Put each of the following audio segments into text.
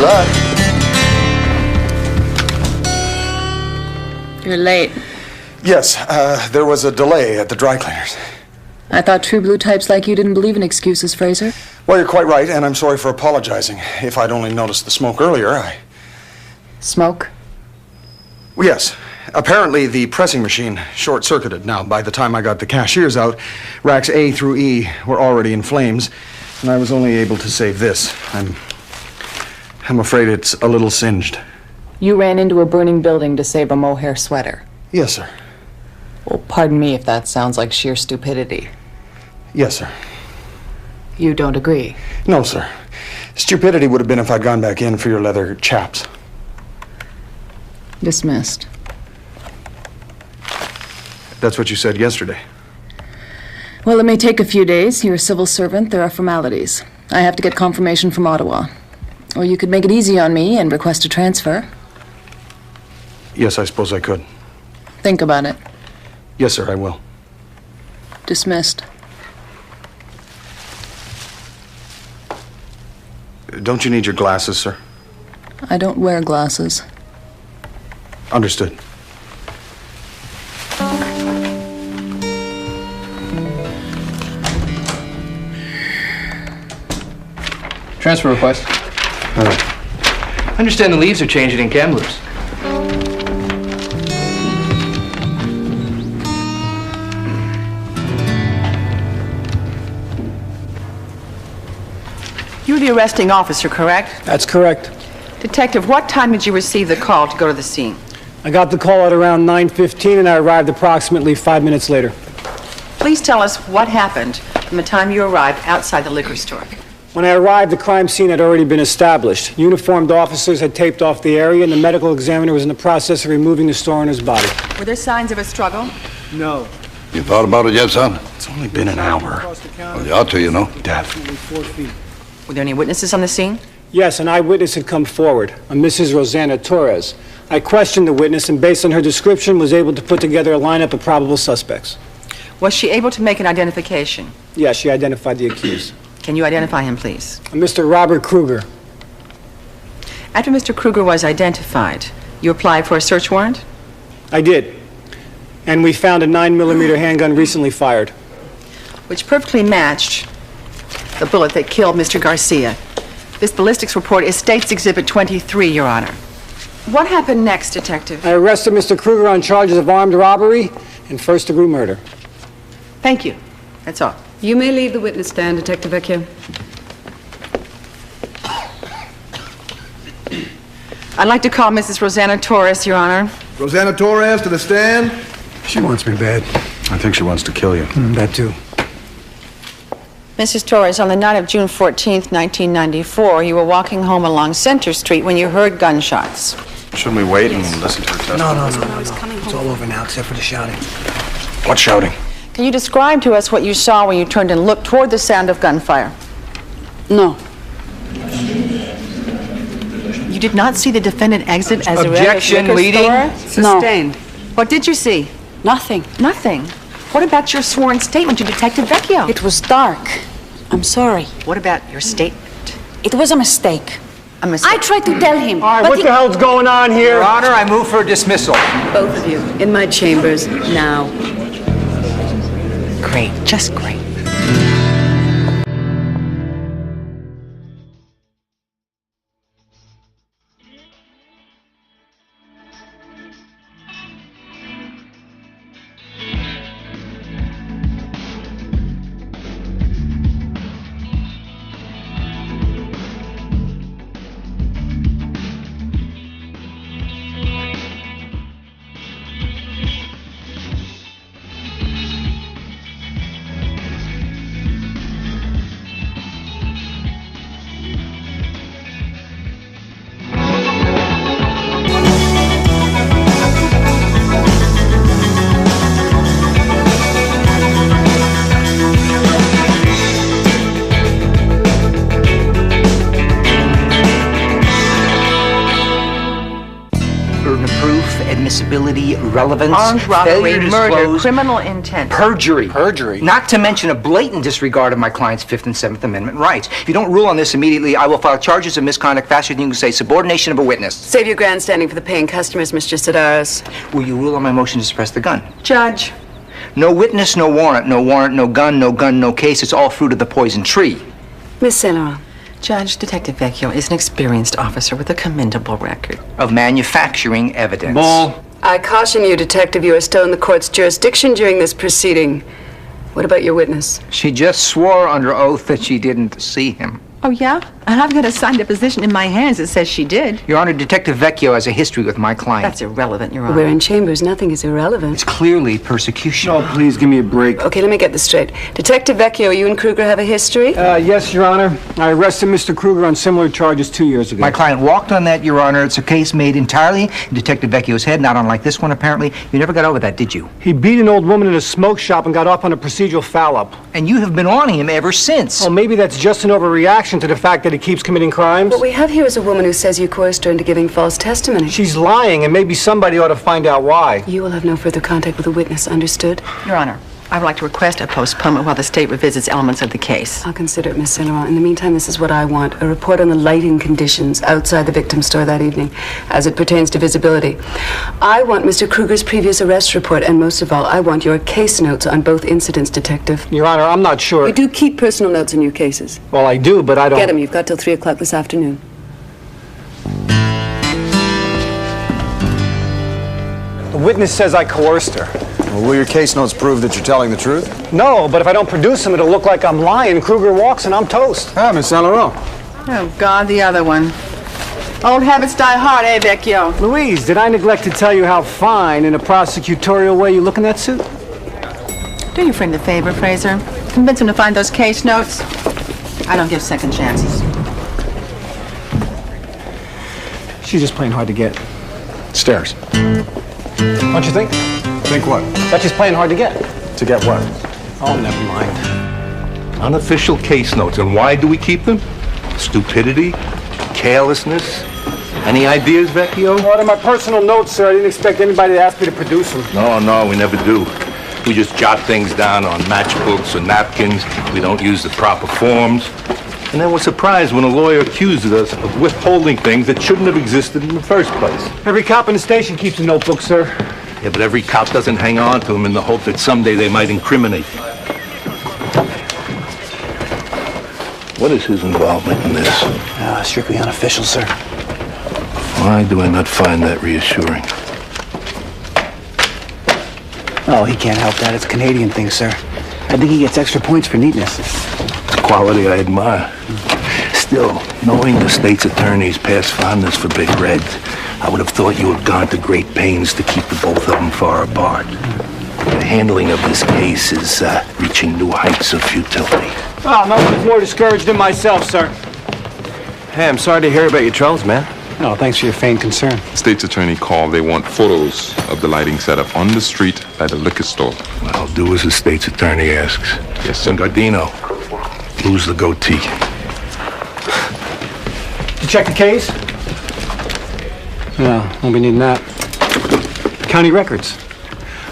luck. You're late. Yes, there was a delay at the dry cleaners. I thought true blue types like you didn't believe in excuses, Fraser. Well, you're quite right, and I'm sorry for apologizing. If I'd only noticed the smoke earlier, Smoke? Well, yes. Apparently, the pressing machine short-circuited. Now, by the time I got the cashiers out, racks A through E were already in flames, and I was only able to save this. I'm afraid it's a little singed. You ran into a burning building to save a mohair sweater. Yes, sir. Well, pardon me if that sounds like sheer stupidity. Yes, sir. You don't agree? No, sir. Stupidity would have been if I'd gone back in for your leather chaps. Dismissed. That's what you said yesterday. Well, it may take a few days. You're a civil servant. There are formalities. I have to get confirmation from Ottawa. Or you could make it easy on me and request a transfer. Yes, I suppose I could. Think about it. Yes, sir, I will. Dismissed. Don't you need your glasses, sir? I don't wear glasses. Understood. Transfer request. All right. I understand the leaves are changing in Kamloops. You're the arresting officer, correct? That's correct. Detective, what time did you receive the call to go to the scene? I got the call at around 9:15 and I arrived approximately 5 minutes later. Please tell us what happened from the time you arrived outside the liquor store. When I arrived, the crime scene had already been established. Uniformed officers had taped off the area and the medical examiner was in the process of removing the store owner's body. Were there signs of a struggle? No. You thought about it yet, son? It's only been an hour. Well, you ought to, you know. Dad. 4 feet. Were there any witnesses on the scene? Yes, an eyewitness had come forward, a Mrs. Rosanna Torres. I questioned the witness and based on her description was able to put together a lineup of probable suspects. Was she able to make an identification? Yes, she identified the accused. Can you identify him, please? Mr. Robert Kruger. After Mr. Kruger was identified, you applied for a search warrant? I did. And we found a 9mm handgun recently fired. Which perfectly matched the bullet that killed Mr. Garcia. This ballistics report is State's Exhibit 23, Your Honor. What happened next, Detective? I arrested Mr. Kruger on charges of armed robbery and first-degree murder. Thank you. That's all. You may leave the witness stand, Detective Vecchio. I'd like to call Mrs. Rosanna Torres, Your Honor. Rosanna Torres to the stand. She wants me bad. I think she wants to kill you. That too. Mrs. Torres, on the night of June 14th, 1994, you were walking home along Center Street when you heard gunshots. Shouldn't we wait and listen to her testimony? No. It's all over now, except for the shouting. What shouting? Can you describe to us what you saw when you turned and looked toward the sound of gunfire? No. You did not see the defendant exit as Objection, a leading. Sustained. What did you see? Nothing. Nothing. What about your sworn statement to Detective Vecchio? It was dark. I'm sorry. What about your statement? It was a mistake. A mistake. I tried to tell him. All right, but what the hell's going on here? Your Honor, I move for dismissal. Both of you, in my chambers, now. Great, just great. reliability, relevance, Armed robbery, failure to murder, disclose, criminal intent. perjury. Perjury? Not to mention a blatant disregard of my client's Fifth and Seventh Amendment rights. If you don't rule on this immediately, I will file charges of misconduct faster than you can say subordination of a witness. Save your grandstanding for the paying customers, Mr. Sedaris. Will you rule on my motion to suppress the gun? Judge. No witness, no warrant, no gun, no case. It's all fruit of the poison tree. Miss Saint Laurent. Judge, Detective Vecchio is an experienced officer with a commendable record. Of manufacturing evidence. Bull. I caution you, Detective, you are still in the court's jurisdiction during this proceeding. What about your witness? She just swore under oath that she didn't see him. Oh, yeah? And I've got a signed deposition in my hands that says she did. Your Honor, Detective Vecchio has a history with my client. That's irrelevant, Your Honor. We're in chambers. Nothing is irrelevant. It's clearly persecution. Oh, please give me a break. Okay, let me get this straight. Detective Vecchio, you and Kruger have a history? Yes, Your Honor. I arrested Mr. Kruger on similar charges 2 years ago. My client walked on that, Your Honor. It's a case made entirely in Detective Vecchio's head, not unlike this one, apparently. You never got over that, did you? He beat an old woman in a smoke shop and got off on a procedural foul-up. And you have been on him ever since. Well, maybe that's just an overreaction to the fact that he keeps committing crimes. What we have here is a woman who says you coerced her into giving false testimony. She's lying, and maybe somebody ought to find out why. You will have no further contact with the witness, understood? Your Honor, I would like to request a postponement while the state revisits elements of the case. I'll consider it, Miss Saint Laurent. In the meantime, this is what I want. A report on the lighting conditions outside the victim's store that evening, as it pertains to visibility. I want Mr. Kruger's previous arrest report, and most of all, I want your case notes on both incidents, Detective. Your Honor, I'm not sure. You do keep personal notes in your cases. Well, I do, but I don't... Get them. You've got till 3 o'clock this afternoon. The witness says I coerced her. Well, will your case notes prove that you're telling the truth? No, but if I don't produce them, it'll look like I'm lying. Kruger walks and I'm toast. Ah, Miss Saint Laurent. Oh, God, the other one. Old habits die hard, eh, Vecchio? Louise, did I neglect to tell you how fine, in a prosecutorial way, you look in that suit? Do your friend a favor, Fraser. Convince him to find those case notes. I don't give second chances. She's just playing hard to get. Stairs. Don't you think? Think what? That she's playing hard to get. To get what? Oh, never mind. Unofficial case notes. And why do we keep them? Stupidity? Carelessness? Any ideas, Vecchio? Well, they're my personal notes, sir. I didn't expect anybody to ask me to produce them. No, we never do. We just jot things down on matchbooks or napkins. We don't use the proper forms. And then we're surprised when a lawyer accuses us of withholding things that shouldn't have existed in the first place. Every cop in the station keeps a notebook, sir. Yeah, but every cop doesn't hang on to them in the hope that someday they might incriminate. What is his involvement in this? Strictly unofficial, sir. Why do I not find that reassuring? Oh, he can't help that. It's a Canadian thing, sir. I think he gets extra points for neatness. It's a quality I admire. Still, knowing the state's attorney's past fondness for Big Red, I would have thought you had gone to great pains to keep the both of them far apart. The handling of this case is reaching new heights of futility. Oh, no one's more discouraged than myself, sir. Hey, I'm sorry to hear about your troubles, man. No, thanks for your feigned concern. State's attorney called. They want photos of the lighting setup on the street by the liquor store. Well, I'll do as the state's attorney asks. Yes, sir. Gardino, lose the goatee. You check the case? No, won't be needing that. County records.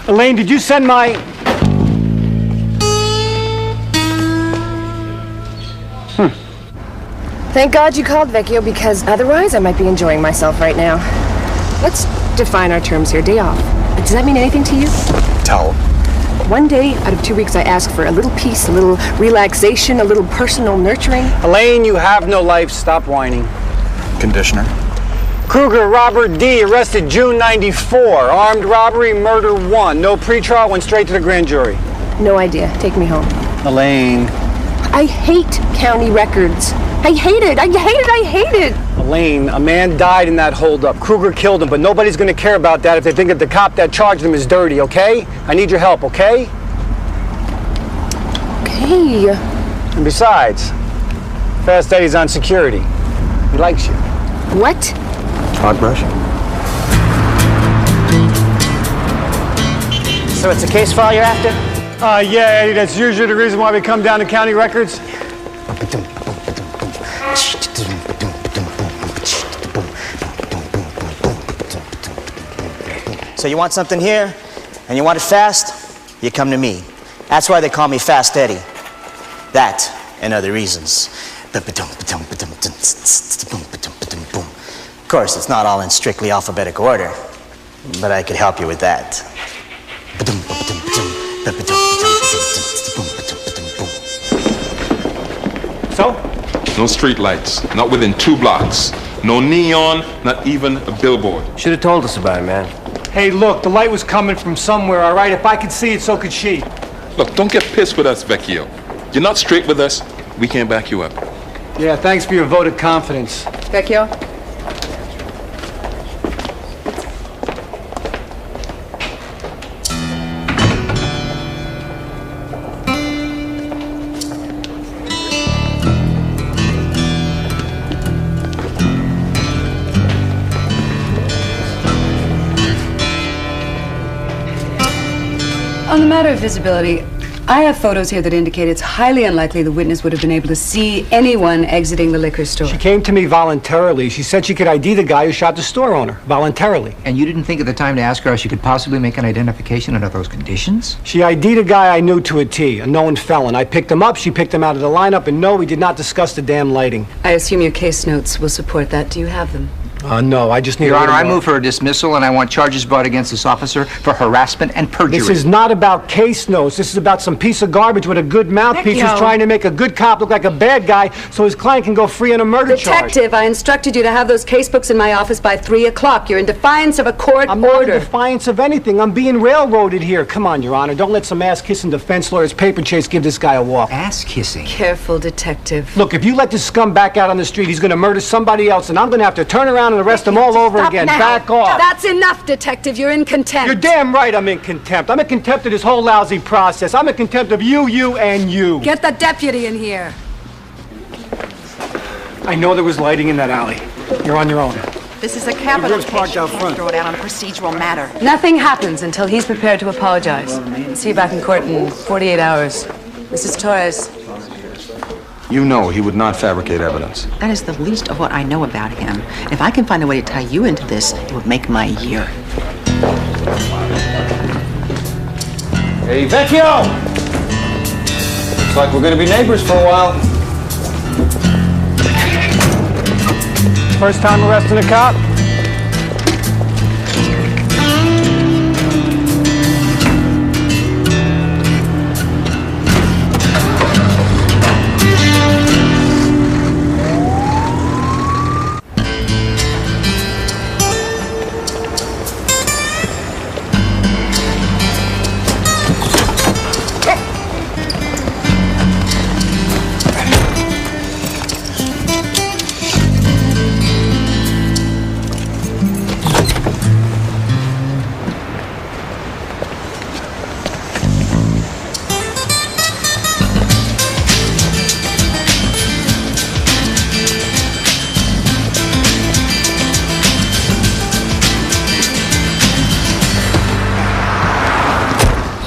Elaine, did you send my... Thank God you called, Vecchio, because otherwise I might be enjoying myself right now. Let's define our terms here. Day off. Does that mean anything to you? Towel. 1 day out of 2 weeks I ask for a little peace, a little relaxation, a little personal nurturing. Elaine, you have no life. Stop whining. Conditioner. Kruger, Robert D., arrested June 94. Armed robbery, murder 1. No pretrial, went straight to the grand jury. No idea. Take me home. Elaine. I hate county records. I hate it. I hate it. Elaine, a man died in that holdup. Kruger killed him, but nobody's going to care about that if they think that the cop that charged him is dirty, okay? I need your help, okay? Okay. And besides, Fast Eddie's on security. He likes you. What? Hot brush. So it's a case file you're after? Yeah, Eddie, that's usually the reason why we come down to county records. So you want something here, and you want it fast, you come to me. That's why they call me Fast Eddie. That and other reasons. Of course, it's not all in strictly alphabetic order, but I could help you with that. So? No street lights, not within 2 blocks. No neon, not even a billboard. Should have told us about it, man. Hey, look, the light was coming from somewhere, all right? If I could see it, so could she. Look, don't get pissed with us, Vecchio. You're not straight with us, we can't back you up. Yeah, thanks for your vote of confidence. Vecchio? On the matter of visibility, I have photos here that indicate it's highly unlikely the witness would have been able to see anyone exiting the liquor store. She came to me voluntarily. She said she could ID the guy who shot the store owner, voluntarily. And you didn't think at the time to ask her how she could possibly make an identification under those conditions? She ID'd a guy I knew to a T, a known felon. I picked him up, she picked him out of the lineup, and no, we did not discuss the damn lighting. I assume your case notes will support that. Do you have them? No, I just need Your a Honor, little I more. move for a dismissal, and I want charges brought against this officer for harassment and perjury. This is not about case notes. This is about some piece of garbage with a good mouthpiece who's trying to make a good cop look like a bad guy so his client can go free on a murder charge. Detective, I instructed you to have those case books in my office by 3 o'clock. You're in defiance of a court I'm order. not in defiance of anything. I'm being railroaded here. Come on, Your Honor. Don't let some ass-kissing defense lawyer's paper chase give this guy a walk. Ass-kissing? Careful, detective. Look, if you let this scum back out on the street, he's going to murder somebody else, and I'm going to have to turn around and arrest him all over again. Now. Back off. That's enough, detective. You're in contempt. You're damn right I'm in contempt. I'm in contempt of this whole lousy process. I'm in contempt of you, and you. Get the deputy in here. I know there was lighting in that alley. You're on your own. This is a capital Ribs parked case. You out can't front. throw it out on a procedural matter. Nothing happens until he's prepared to apologize. See you back in court in 48 hours. Mrs. Torres. You know he would not fabricate evidence. That is the least of what I know about him. If I can find a way to tie you into this, it would make my year. Hey, Vecchio! Looks like we're gonna be neighbors for a while. First time arresting a cop?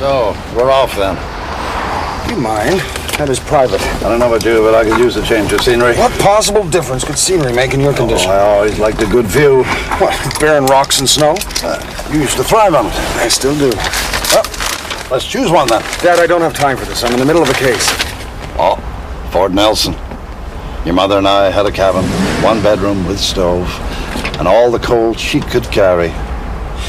So, we're off then. You mind? That is private. I don't know about you, but I could use a change of scenery. What possible difference could scenery make in your condition? I always liked a good view. What, barren rocks and snow? You used to thrive on it. I still do. Well, let's choose one then. Dad, I don't have time for this. I'm in the middle of a case. Oh, Fort Nelson. Your mother and I had a cabin, 1 bedroom with stove, and all the coal she could carry.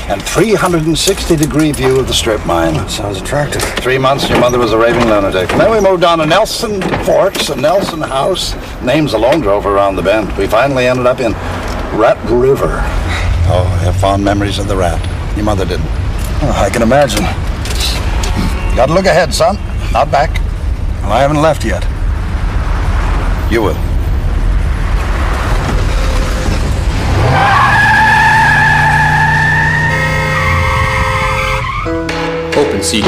And 360-degree view of the strip mine. That sounds attractive. 3 months, your mother was a raving lunatic. And then we moved on to Nelson Forks and Nelson House. Names alone drove her around the bend. We finally ended up in Rat River. Oh, I have fond memories of the rat. Your mother didn't. Oh, I can imagine. You gotta look ahead, son, not back. Well, I haven't left yet. You will. Open C-203.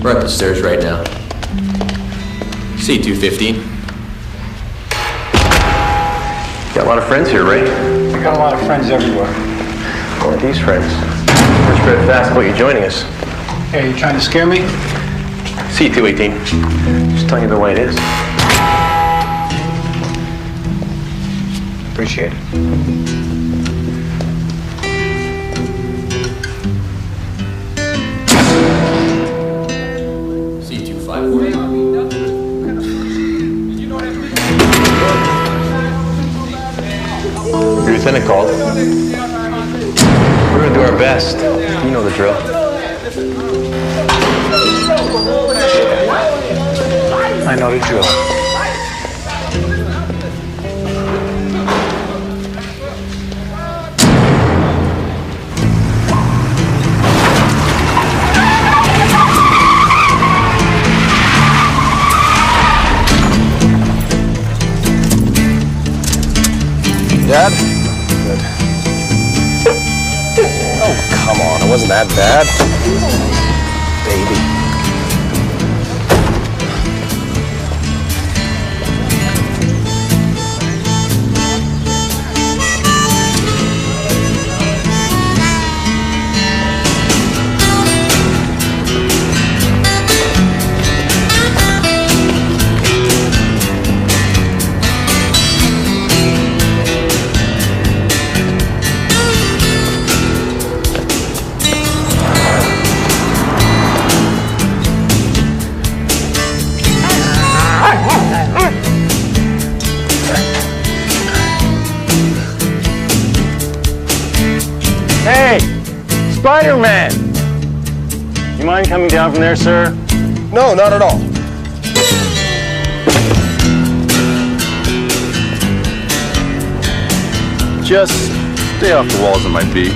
We're up the stairs right now. C-215. Got a lot of friends here, right? I got a lot of friends everywhere. How are these friends? We're spread fast about you joining us. Hey, you trying to scare me? C-218. Just telling you the way it is. Appreciate it. Your lieutenant called. We're gonna do our best. You know the drill. I know the drill. Dad? Good. Oh, come on. It wasn't that bad. Baby. Hey, Spider-Man! You mind coming down from there, sir? No, not at all. Just stay off the walls, it might be.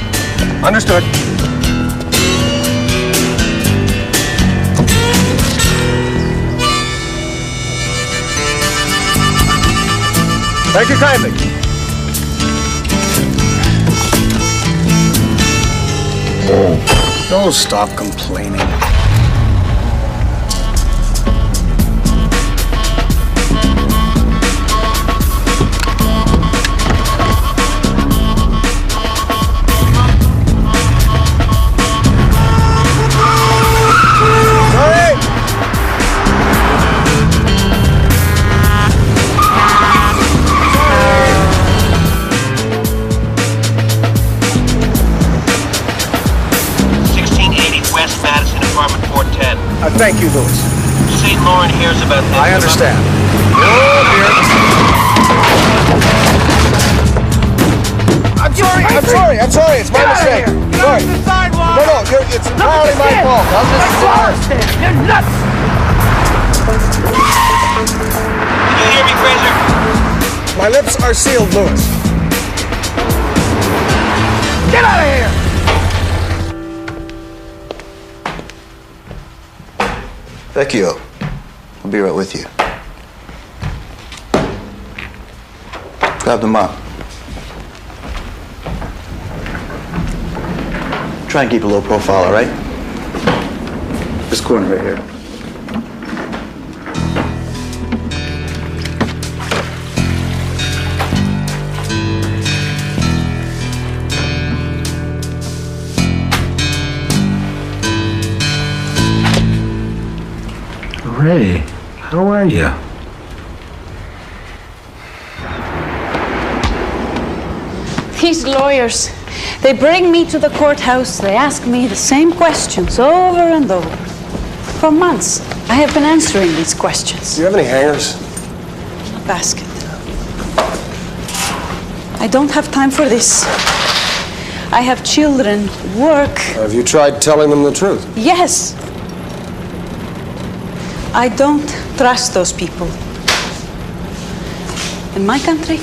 Understood. Thank you kindly. Oh, stop complaining. Thank you, Louis. St. Laurent hears about this. I understand. I'm sorry. It's my mistake. Sorry. No, it's entirely my fault. I'll just... You're nuts! Did you hear me, Fraser? My lips are sealed, Louis. Get out of here! Vecchio, I'll be right with you. Grab them up. Try and keep a low profile, all right? This corner right here. Ray, how are you? These lawyers, they bring me to the courthouse, they ask me the same questions over and over. For months, I have been answering these questions. Do you have any hangers? A basket. I don't have time for this. I have children, work. Have you tried telling them the truth? Yes. I don't trust those people. In my country,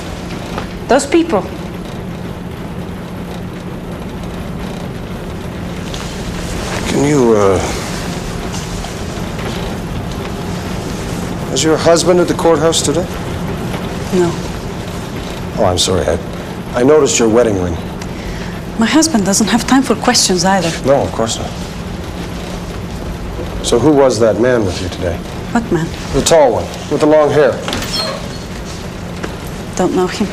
those people. Can you, Is your husband at the courthouse today? No. Oh, I'm sorry. I noticed your wedding ring. My husband doesn't have time for questions either. No, of course not. So who was that man with you today? What man? The tall one, with the long hair. Don't know him.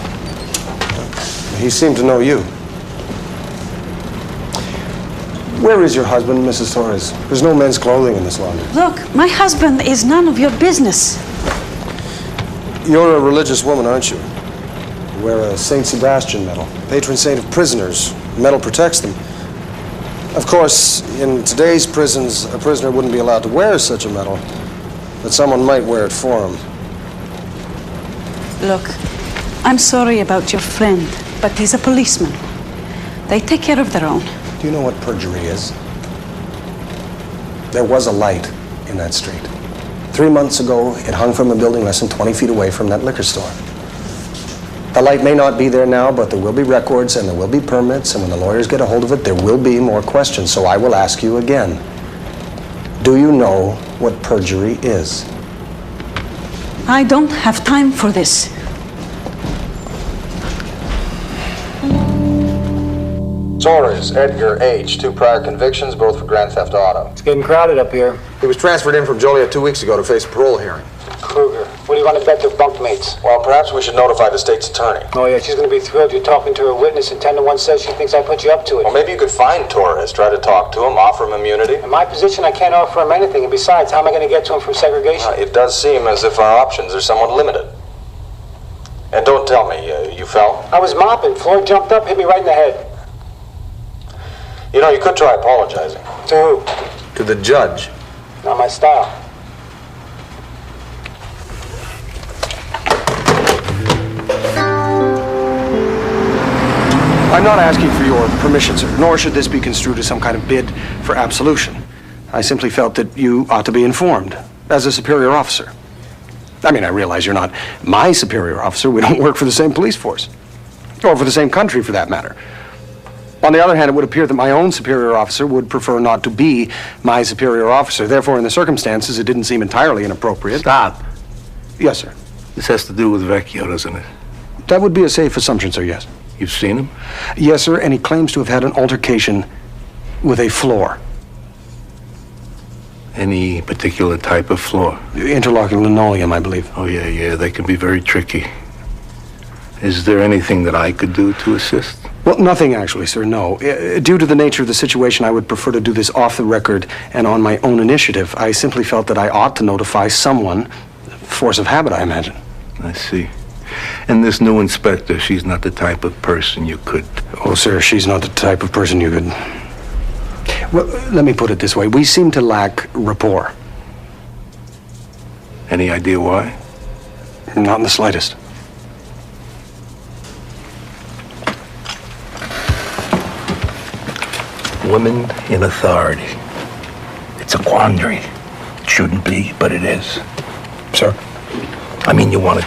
He seemed to know you. Where is your husband, Mrs. Torres? There's no men's clothing in this laundry. Look, my husband is none of your business. You're a religious woman, aren't you? wear a St. Sebastian medal, patron saint of prisoners. The medal protects them. Of course, in today's prisons, a prisoner wouldn't be allowed to wear such a medal, but someone might wear it for him. Look, I'm sorry about your friend, but he's a policeman. They take care of their own. Do you know what perjury is? There was a light in that street. 3 months ago, it hung from a building less than 20 feet away from that liquor store. The light may not be there now, but there will be records and there will be permits, and when the lawyers get a hold of it, there will be more questions. So I will ask you again. Do you know what perjury is? I don't have time for this. Torres, Edgar H. 2 prior convictions, both for grand theft auto. It's getting crowded up here. He was transferred in from Joliet 2 weeks ago to face a parole hearing. Kruger, what do you want to bet their bunkmates? Well, perhaps we should notify the state's attorney. Oh, yeah, she's going to be thrilled you're talking to her witness, and 10-1 says she thinks I put you up to it. Well, maybe you could find Torres, try to talk to him, offer him immunity. In my position, I can't offer him anything, and besides, how am I going to get to him from segregation? It does seem as if our options are somewhat limited. And don't tell me, you fell? I was mopping. Floyd jumped up, hit me right in the head. You know, you could try apologizing. To who? To the judge. Not my style. I'm not asking for your permission, sir, nor should this be construed as some kind of bid for absolution. I simply felt that you ought to be informed as a superior officer. I mean, I realize you're not my superior officer. We don't work for the same police force, or for the same country, for that matter. On the other hand, it would appear that my own superior officer would prefer not to be my superior officer. Therefore, in the circumstances, it didn't seem entirely inappropriate. Stop. Yes, sir. This has to do with Vecchio, doesn't it? That would be a safe assumption, sir, yes. You've seen him? Yes, sir, and he claims to have had an altercation with a floor. Any particular type of floor? Interlocking linoleum, I believe. Oh, yeah, they can be very tricky. Is there anything that I could do to assist? Well, nothing actually, sir, no. Due to the nature of the situation, I would prefer to do this off the record and on my own initiative. I simply felt that I ought to notify someone. Force of habit, I imagine. I see. And this new inspector, she's not the type of person you could... Oh, sir, she's not the type of person you could... Well, let me put it this way. We seem to lack rapport. Any idea why? Not in the slightest. Women in authority. It's a quandary. It shouldn't be, but it is. Sir? I mean, you want to